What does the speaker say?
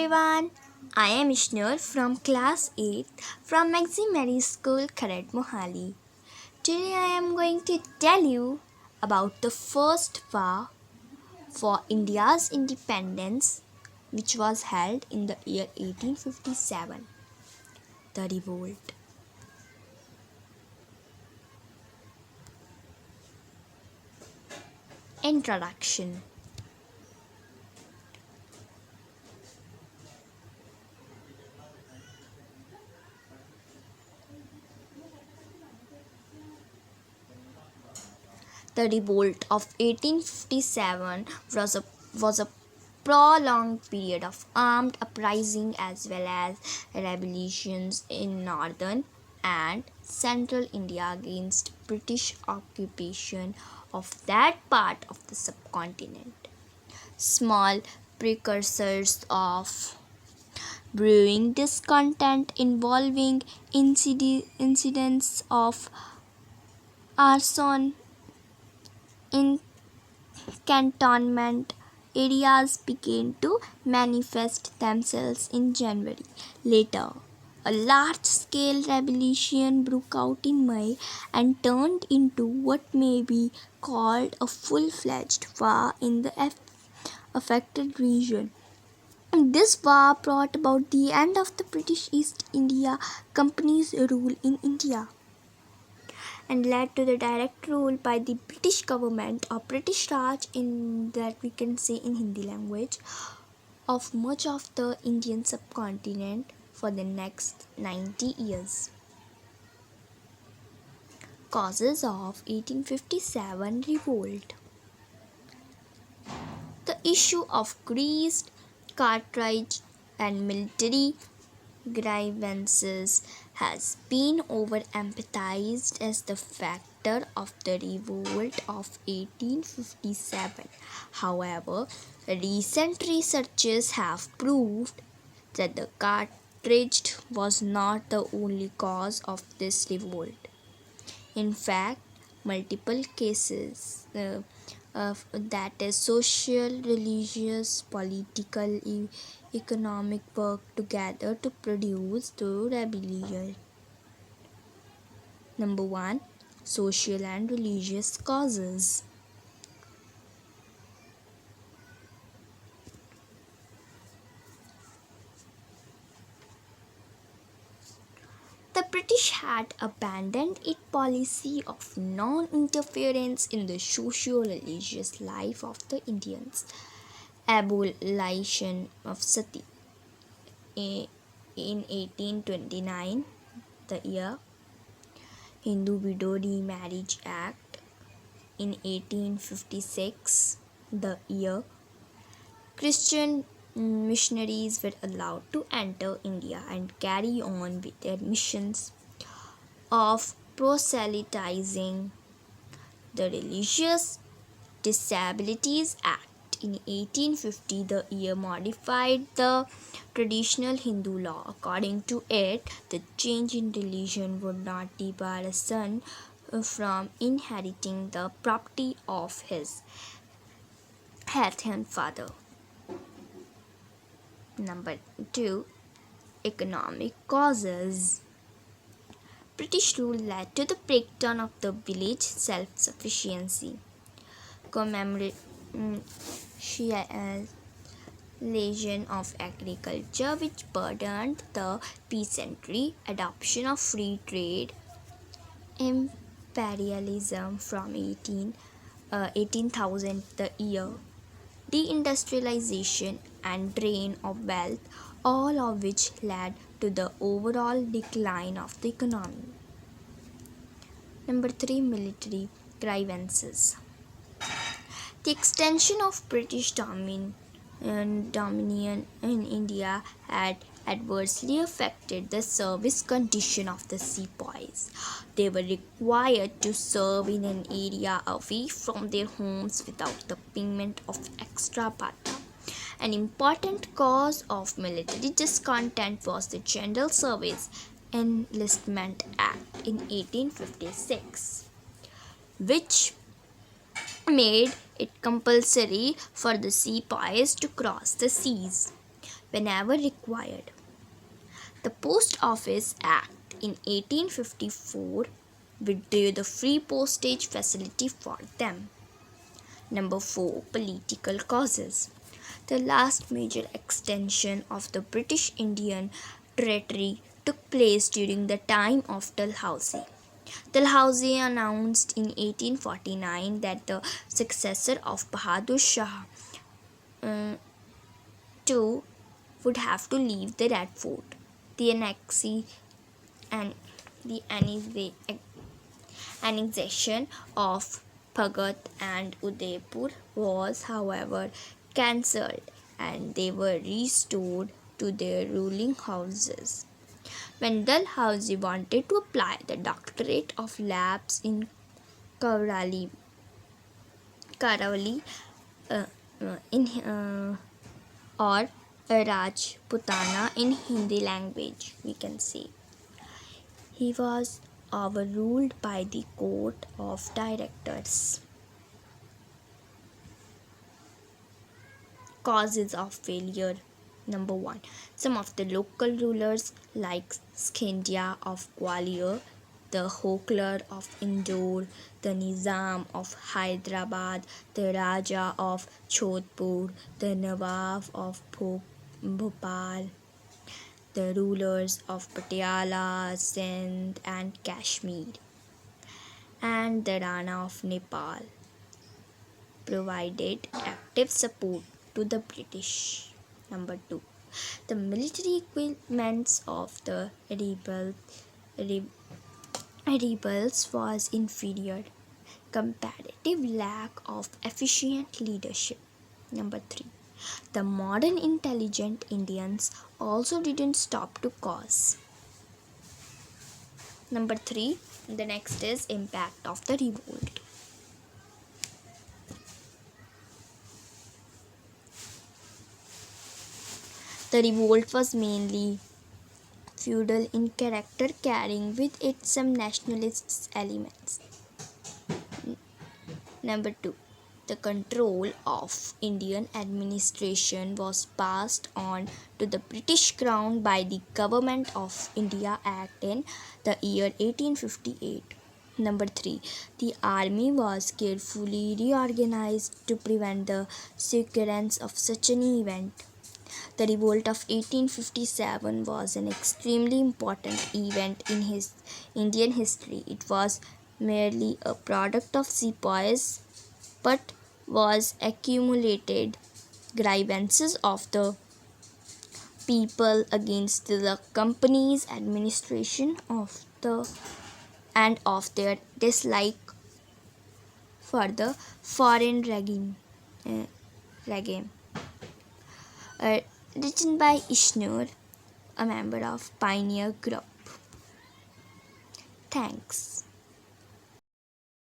everyone. I am Ishnoor from class 8 from Maximary School, Kharat Mohali. Today I am going to tell you about the first war for India's independence, which was held in the year 1857, the Revolt. Introduction. The revolt of 1857 was a prolonged period of armed uprising as well as rebellions in northern and central India against British occupation of that part of the subcontinent. Small precursors of brewing discontent involving incidents of arson in cantonment areas began to manifest themselves in January. Later, a large scale rebellion broke out in May and turned into what may be called a full fledged war in the affected region. This war brought about the end of the British East India Company's rule in India and led to the direct rule by the British government or British Raj in that we can say in Hindi language of much of the Indian subcontinent for the next 90 years. Causes of 1857 revolt. The issue of greased cartridge and military grievances has been overemphasized as the factor of the revolt of 1857. However, recent researches have proved that the cartridge was not the only cause of this revolt. In fact, multiple cases of that is social, religious, political, economic work together to produce the rebellion. Number 1. Social and religious causes. The British had abandoned its policy of non-interference in the socio-religious life of the Indians. Abolition of sati in 1829, the year. Hindu Widow Remarriage Act in 1856, the year. Christian missionaries were allowed to enter India and carry on with their missions of proselytizing. The Religious Disabilities Act in 1850, the year, modified the traditional Hindu law. According to it, the change in religion would not debar a son from inheriting the property of his heathen father. Number 2. Economic causes. British rule led to the breakdown of the village self-sufficiency. Commemoration of agriculture, which burdened the peasantry. Adoption of free trade. Imperialism from 18,000, the year. Deindustrialization and drain of wealth, all of which led to the overall decline of the economy. Number 3. Military grievances. The extension of British dominion in India had adversely affected the service condition of the sepoys. They were required to serve in an area away from their homes without the payment of extra bata. An important cause of military discontent was the General Service Enlistment Act in 1856, which made it compulsory for the sepoys to cross the seas. whenever required. The Post Office Act in 1854 withdrew the free postage facility for them. Number 4. Political causes. The last major extension of the British Indian Territory took place during the time of Dalhousie. Dalhousie announced in 1849 that the successor of Bahadur Shah II would have to leave the Red Fort. The annexation and the annexation of Bhagat and Udaipur was, however, cancelled and they were restored to their ruling houses. When Dalhousie wanted to apply the doctorate of Laws in Karavali, Karavali uh, in or Rajputana in Hindi language, we can say, he was overruled by the court of directors. Causes of failure. Number 1. Some of the local rulers like Scindia of Gwalior, the Hoklar of Indore, the Nizam of Hyderabad, the Raja of Jodhpur, the Nawab of Bhopal, the rulers of Patiala, Sindh and Kashmir, and the Rana of Nepal provided active support to the British. Number 2. The military equipments of the rebels was inferior. Comparative lack of efficient leadership. Number 3. The modern intelligent Indians also didn't stop to cause. Number 3. The next is impact of the revolt. The revolt was mainly feudal in character, carrying with it some nationalist elements. Number 2. The control of Indian administration was passed on to the British Crown by the Government of India Act in the year 1858. Number 3. The army was carefully reorganized to prevent the recurrence of such an event. The revolt of 1857 was an extremely important event in Indian history. It was merely a product of sepoys but was accumulated grievances of the people against the company's administration and of their dislike for the foreign regime. Uh, Written by Ishnoor, a member of Pioneer Group. Thanks.